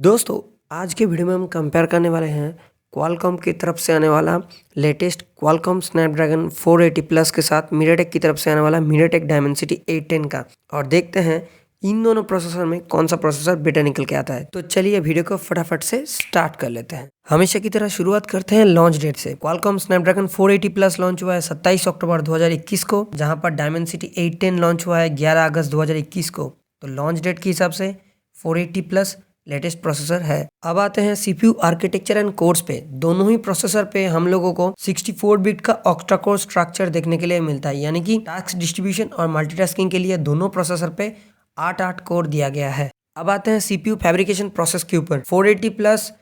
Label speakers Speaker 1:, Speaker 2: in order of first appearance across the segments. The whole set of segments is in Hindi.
Speaker 1: दोस्तों, आज के वीडियो में हम कंपेयर करने वाले हैं क्वालकॉम की तरफ से आने वाला लेटेस्ट क्वालकॉम स्नैपड्रैगन 480 प्लस के साथ मीडियाटेक की तरफ से आने वाला मीडियाटेक डायमेंसिटी 810 का। और देखते हैं इन दोनों प्रोसेसर में कौन सा प्रोसेसर बेटर निकल के आता है। तो चलिए वीडियो को फटाफट से स्टार्ट कर लेते हैं। हमेशा की तरह शुरुआत करते हैं लॉन्च डेट से। क्वालकॉम स्नैपड्रैगन 480 प्लस लॉन्च हुआ है 27 अक्टूबर 2021 को, जहां पर डायमेंसिटी 810 लॉन्च हुआ है 11 अगस्त 2021 को। तो लॉन्च डेट के हिसाब से 480 प्लस लेटेस्ट प्रोसेसर है। अब आते हैं सीपीयू आर्किटेक्चर एंड कोर्स पे। दोनों ही प्रोसेसर पे हम लोगों को 64 बिट का ऑक्टा कोर स्ट्रक्चर देखने के लिए मिलता है, यानी कि टास्क डिस्ट्रीब्यूशन और मल्टीटास्किंग के लिए दोनों प्रोसेसर पे 8 कोर दिया गया है। अब आते हैं सीपीयू फैब्रिकेशन प्रोसेस के ऊपर। 480 प्लस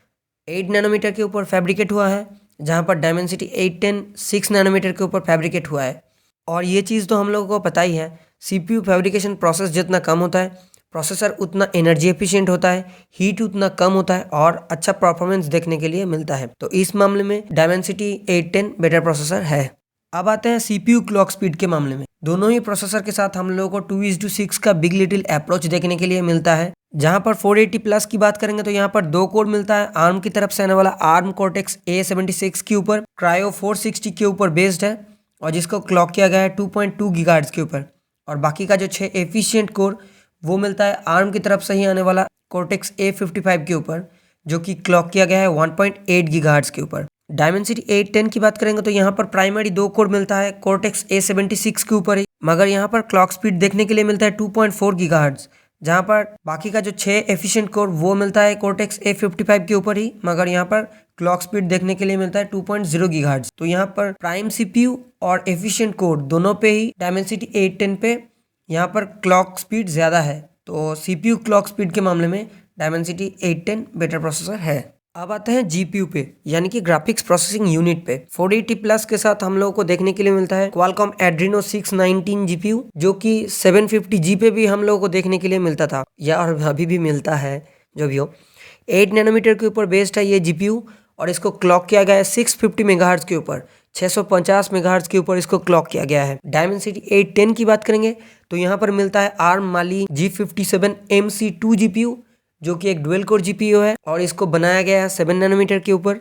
Speaker 1: 8 नैनोमीटर के ऊपर फैब्रिकेट हुआ है, जहां पर डायमेंसिटी 810 6 नैनोमीटर के ऊपर फैब्रिकेट हुआ है। और ये चीज़ तो हम लोगों को पता ही है, सीपीयू फैब्रिकेशन प्रोसेस जितना कम होता है प्रोसेसर उतना एनर्जी एफिशिएंट होता है, हीट उतना कम होता है और अच्छा परफॉर्मेंस देखने के लिए मिलता है। तो इस मामले में डायमेंसिटी 810 बेटर प्रोसेसर है। अब आते हैं सीपीयू क्लॉक स्पीड के मामले में। दोनों ही प्रोसेसर के साथ हम लोगों को 2:6 का बिग लिटिल अप्रोच देखने के लिए मिलता है। जहां पर 480 प्लस की बात करेंगे तो यहाँ पर 2 कोर मिलता है आर्म की तरफ से आने वाला आर्म कॉर्टेक्स A76 के ऊपर, क्रायो 460 के ऊपर बेस्ड है और जिसको क्लॉक किया गया है 2.2 गीगाहर्ट्ज के ऊपर। और बाकी का जो 6 एफिशिएंट कोर वो मिलता है आर्म की तरफ से ही आने वाला कॉर्टेक्स A55 के ऊपर, जो कि क्लॉक किया गया है 1.8 गीगाहर्ट्ज के ऊपर। डायमेंसिटी 810 की बात करेंगे तो यहाँ पर प्राइमरी 2 कोर मिलता है कॉर्टेक्स A76 के ऊपर ही, मगर यहाँ पर क्लॉक स्पीड देखने के लिए मिलता है 2.4 गीगाहर्ट्ज। जहाँ पर बाकी का जो 6 एफिशिएंट कोर वो मिलता है कॉर्टेक्स A55 के ऊपर ही, मगर यहाँ पर क्लॉक स्पीड देखने के लिए मिलता है 2.0 गीगाहर्ट्ज। तो यहाँ पर प्राइम सीपीयू और एफिशिएंट कोर दोनों पे ही डायमेंसिटी 810 पे यहाँ पर क्लॉक स्पीड ज़्यादा है। तो सीपीयू क्लॉक स्पीड के मामले में डायमेंसिटी 810 बेटर प्रोसेसर है। अब आते हैं जीपीयू पे, यानी कि ग्राफिक्स प्रोसेसिंग यूनिट पे। 480 प्लस के साथ हम लोगों को देखने के लिए मिलता है क्वालकॉम एड्रीनो 619 जीपीयू, जो कि 750G पे भी हम लोगों को देखने के लिए मिलता था, या और अभी भी मिलता है, जो भी हो। 8 नैनोमीटर के ऊपर बेस्ड है ये जीपीयू और इसको क्लॉक किया गया है 650 मेगाहर्ट्ज के ऊपर, 650 मेगाहर्ट्ज के ऊपर इसको क्लॉक किया गया है। डायमेंसिटी 810 की बात करेंगे तो यहाँ पर मिलता है आर्म माली G57 MC2 जीपीयू, जो कि एक डुअल कोर जीपीयू है और इसको बनाया गया है 7 नैनोमीटर के ऊपर।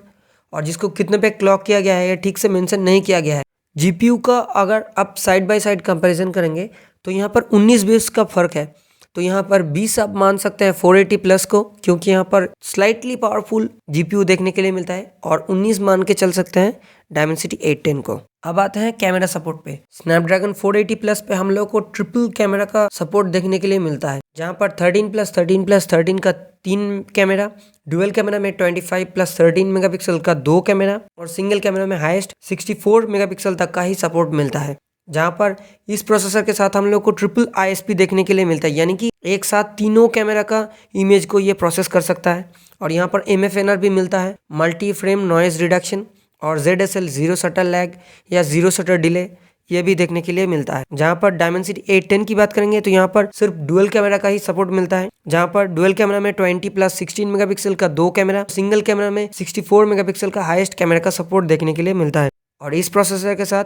Speaker 1: और जिसको कितने पे क्लॉक किया गया है ये ठीक से मेंशन नहीं किया गया है। जीपीयू का अगर आप साइड बाय साइड कंपैरिजन करेंगे तो यहाँ पर 19-20 का फर्क है। तो यहाँ पर 20 आप मान सकते हैं 480 प्लस को, क्योंकि यहाँ पर स्लाइटली पावरफुल जीपीयू देखने के लिए मिलता है, और 19 मान के चल सकते हैं डायमेंसिटी 810 को। अब आते हैं कैमरा सपोर्ट पे। स्नैपड्रैगन 480 प्लस पे हम लोग को ट्रिपल कैमरा का सपोर्ट देखने के लिए मिलता है, जहाँ पर 13+13+13 का 3 कैमरा, डुअल कैमरा में 25+13 मेगापिक्सल का 2 कैमरा और सिंगल कैमरा में हाईएस्ट 64 मेगापिक्सल तक का ही सपोर्ट मिलता है। जहाँ पर इस प्रोसेसर के साथ हम लोग को ट्रिपल ISP देखने के लिए मिलता है, यानी कि एक साथ तीनों कैमरा का इमेज को ये प्रोसेस कर सकता है। और यहाँ पर MFNR भी मिलता है, मल्टी फ्रेम नॉइज रिडक्शन, और ZSL जीरो शटर लैग या जीरो शटर डिले ये भी देखने के लिए मिलता है। जहाँ पर डायमेंसिटी 810 की बात करेंगे तो यहाँ पर सिर्फ डुअल कैमरा का ही सपोर्ट मिलता है, जहाँ पर डुअल कैमरा में 20+16 मेगापिक्सल का 2 कैमरा, सिंगल कैमरा में 64 मेगापिक्सल का हाईएस्ट कैमरा का सपोर्ट देखने के लिए मिलता है। और इस प्रोसेसर के साथ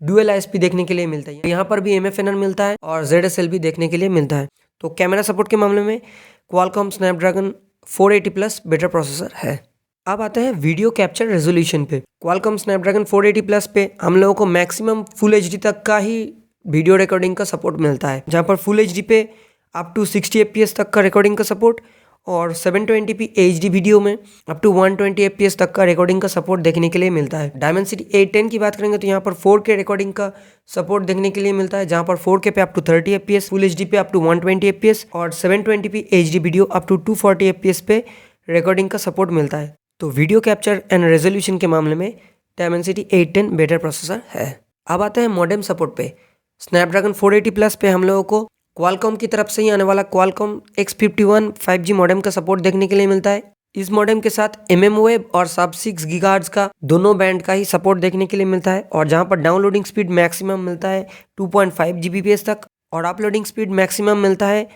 Speaker 1: डुअल ISP देखने के लिए मिलता है। यहाँ पर भी MFNR मिलता है और ZSL भी देखने के लिए मिलता है। तो कैमरा सपोर्ट के मामले में Qualcomm Snapdragon 480 plus better processor है। अब आते हैं वीडियो कैप्चर रेजोल्यूशन पे। क्वालकॉम स्नैपड्रैगन 480 प्लस पे हम लोगों को मैक्सिमम फुल HD तक का ही वीडियो रिकॉर्डिंग का सपोर्ट मिलता है, जहाँ पर फुल HD पे अप टू 60 FPS तक का रिकॉर्डिंग का सपोर्ट और 720p HD वीडियो में अप टू 120 FPS तक का रिकॉर्डिंग का सपोर्ट देखने के लिए मिलता है। डायमेंसिटी 810 की बात करेंगे तो यहाँ पर 4K रिकॉर्डिंग का सपोर्ट देखने के लिए मिलता है, जहाँ पर 4K पे up to 30 FPS, full HD पे अप टू 120 FPS और 720p HD video up to 240 FPS पे रिकॉर्डिंग का सपोर्ट मिलता है। तो वीडियो कैप्चर एंड रेजोल्यूशन के मामले में डायमेंसिटी 810 बेटर प्रोसेसर है। अब आते हैं मॉडेम सपोर्ट पे। स्नैपड्रैगन 480 प्लस पे हम लोगों को क्वालकॉम की तरफ से ही आने वाला क्वालकॉम X51 5G मॉडेम का सपोर्ट देखने के लिए मिलता है। इस मॉडेम के साथ mmWave और sub-6 गीगाहर्ट्ज का दोनों बैंड का ही सपोर्ट देखने के लिए मिलता है, और जहां पर डाउनलोडिंग स्पीड मैक्सिमम मिलता है 2.5 Gbps तक और अपलोडिंग स्पीड मैक्सिमम मिलता है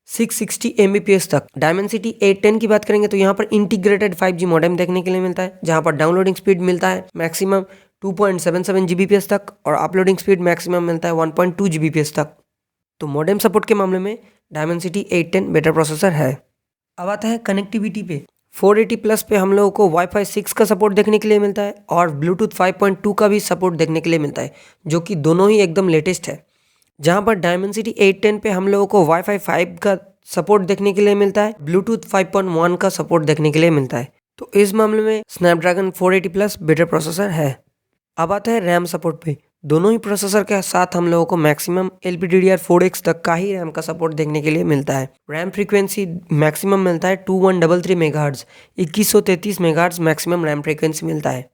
Speaker 1: 660 Mbps तक। डायमेंसिटी 810 की बात करेंगे तो यहाँ पर इंटीग्रेटेड 5G मॉडेम देखने के लिए मिलता है, जहाँ पर डाउनलोडिंग स्पीड मिलता है मैक्सिमम 2.77 Gbps तक और अपलोडिंग स्पीड मैक्सिमम मिलता है 1.2 Gbps तक। तो मॉडेम सपोर्ट के मामले में डायमेंसिटी 810 बेटर प्रोसेसर है। अब आता है कनेक्टिविटी पे। 480 प्लस पे हम लोगों को वाईफाई 6 का सपोर्ट देखने के लिए मिलता है और ब्लूटूथ 5.2 का भी सपोर्ट देखने के लिए मिलता है, जो कि दोनों ही एकदम लेटेस्ट है। जहाँ पर डायमेंसिटी 810 पे हम लोगों को वाईफाई 5 का सपोर्ट देखने के लिए मिलता है, ब्लूटूथ 5.1 का सपोर्ट देखने के लिए मिलता है। तो इस मामले में स्नैपड्रैगन 480 प्लस बेटर प्रोसेसर है। अब आता है रैम सपोर्ट पे। दोनों ही प्रोसेसर के साथ हम लोगों को मैक्सिमम LPDDR4X तक का ही रैम का सपोर्ट देखने के लिए मिलता है। रैम फ्रीक्वेंसी मैक्सिमम मिलता है 2133 megahertz, 2133 megahertz maximum RAM frequency मिलता है।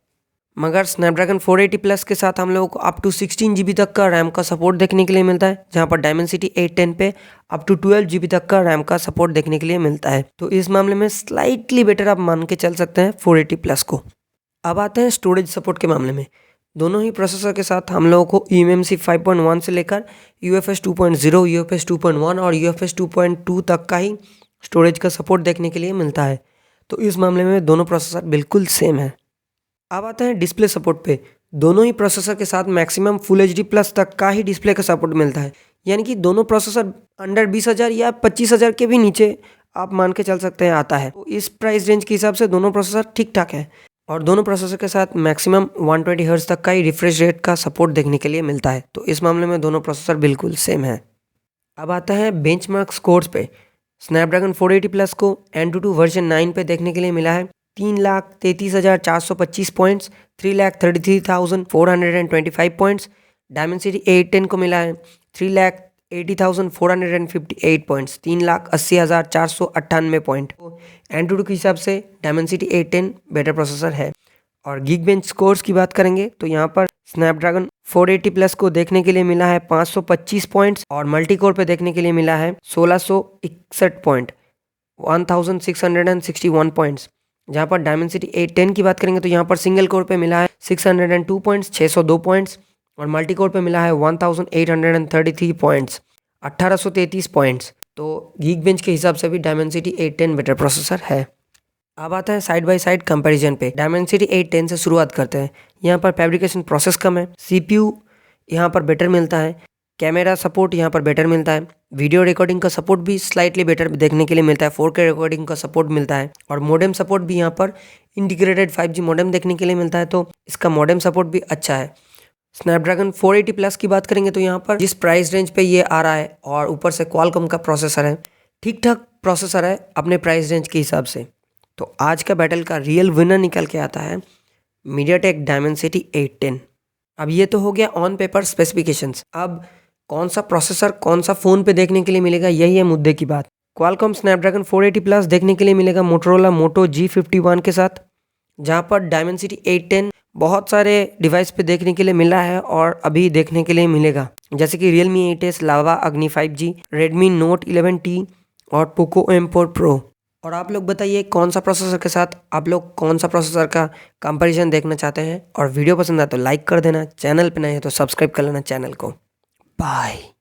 Speaker 1: मगर स्नैपड्रैगन 480 प्लस के साथ हम लोगों को अप टू 16 GB तक का रैम का सपोर्ट देखने के लिए मिलता है, जहां पर डायमेंसिटी 810 पे अप टू 12 GB तक का रैम का सपोर्ट देखने के लिए मिलता है। तो इस मामले में स्लाइटली बेटर आप मान के चल सकते हैं 480 प्लस को। अब आते हैं स्टोरेज सपोर्ट के मामले में। दोनों ही प्रोसेसर के साथ हम लोगों को eMMC 5.1 से लेकर UFS 2.0, UFS 2.1 और UFS 2.2 तक का ही स्टोरेज का सपोर्ट देखने के लिए मिलता है। तो इस मामले में दोनों प्रोसेसर बिल्कुल सेम है। अब आता है डिस्प्ले सपोर्ट पे। दोनों ही प्रोसेसर के साथ मैक्सिमम फुल HD प्लस तक का ही डिस्प्ले का सपोर्ट मिलता है, यानी कि दोनों प्रोसेसर अंडर 20,000 या 25,000 के भी नीचे आप मान के चल सकते हैं आता है। तो इस प्राइस रेंज के हिसाब से दोनों प्रोसेसर ठीक ठाक है और दोनों प्रोसेसर के साथ मैक्सिमम 120 हर्ट्ज तक का ही रिफ्रेश रेट का सपोर्ट देखने के लिए मिलता है। तो इस मामले में दोनों प्रोसेसर बिल्कुल सेम है। अब आता है बेंचमार्क स्कोर्स पे। स्नैपड्रैगन 480 प्लस को Antutu वर्जन 9 पे देखने के लिए मिला है 3,33,425 पॉइंट्स, 3,33,425 पॉइंट्स। डायमेंसिटी 810 को मिला है 3,80,458 पॉइंट्स, 3,80,498 पॉइंट। तो Antutu के हिसाब से डायमेंसिटी 810 बेटर प्रोसेसर है। और गीकबेंच स्कोर्स की बात करेंगे तो यहाँ पर स्नैपड्रैगन 480 प्लस को देखने के लिए मिला है 525 पॉइंट्स और मल्टीकोर पे देखने के लिए मिला है 1661 पॉइंट, 1661 पॉइंट्स। जहाँ पर डायमेंसिटी 810 की बात करेंगे तो यहाँ पर सिंगल कोर पे मिला है 602 पॉइंट्स, 602 पॉइंट्स और मल्टी कोर पे मिला है 1833 पॉइंट्स, 1833 पॉइंट्स। तो गीकबेंच के हिसाब से भी डायमेंसिटी 810 बेटर प्रोसेसर है। अब आता है साइड बाय साइड कंपैरिजन पे। डायमेंसिटी 810 से शुरुआत करते हैं। यहाँ पर फैब्रिकेशन प्रोसेस कम है, CPU यहाँ पर बेटर मिलता है, कैमरा सपोर्ट यहाँ पर बेटर मिलता है, वीडियो रिकॉर्डिंग का सपोर्ट भी स्लाइटली बेटर देखने के लिए मिलता है, 4K रिकॉर्डिंग का सपोर्ट मिलता है और मॉडेम सपोर्ट भी यहाँ पर इंटीग्रेटेड 5G मॉडेम देखने के लिए मिलता है। तो इसका मॉडेम सपोर्ट भी अच्छा है। स्नैपड्रैगन 480 प्लस की बात करेंगे तो यहाँ पर जिस प्राइस रेंज पे ये आ रहा है और ऊपर से क्वालकॉम का प्रोसेसर है, ठीक ठाक प्रोसेसर है अपने प्राइस रेंज के हिसाब से। तो आज का बैटल का रियल विनर निकल के आता है मीडियाटेक डायमेंसिटी 810। अब ये तो हो गया ऑन पेपर स्पेसिफिकेशंस। अब कौन सा प्रोसेसर कौन सा फ़ोन पे देखने के लिए मिलेगा, यही है मुद्दे की बात। क्वालकॉम स्नैपड्रैगन 480 प्लस देखने के लिए मिलेगा मोटोरोला मोटो G51 के साथ, जहाँ पर डायमेंसिटी 810 बहुत सारे डिवाइस पे देखने के लिए मिला है और अभी देखने के लिए मिलेगा, जैसे कि Realme 8s, लावा, अग्नि 5G, Redmi Note 11T और Poco M4 Pro। और आप लोग बताइए कौन सा प्रोसेसर के साथ आप लोग कौन सा प्रोसेसर का कंपैरिजन देखना चाहते हैं। और वीडियो पसंद आए तो लाइक कर देना, चैनल पे नए हैं तो सब्सक्राइब कर लेना चैनल को। बाय।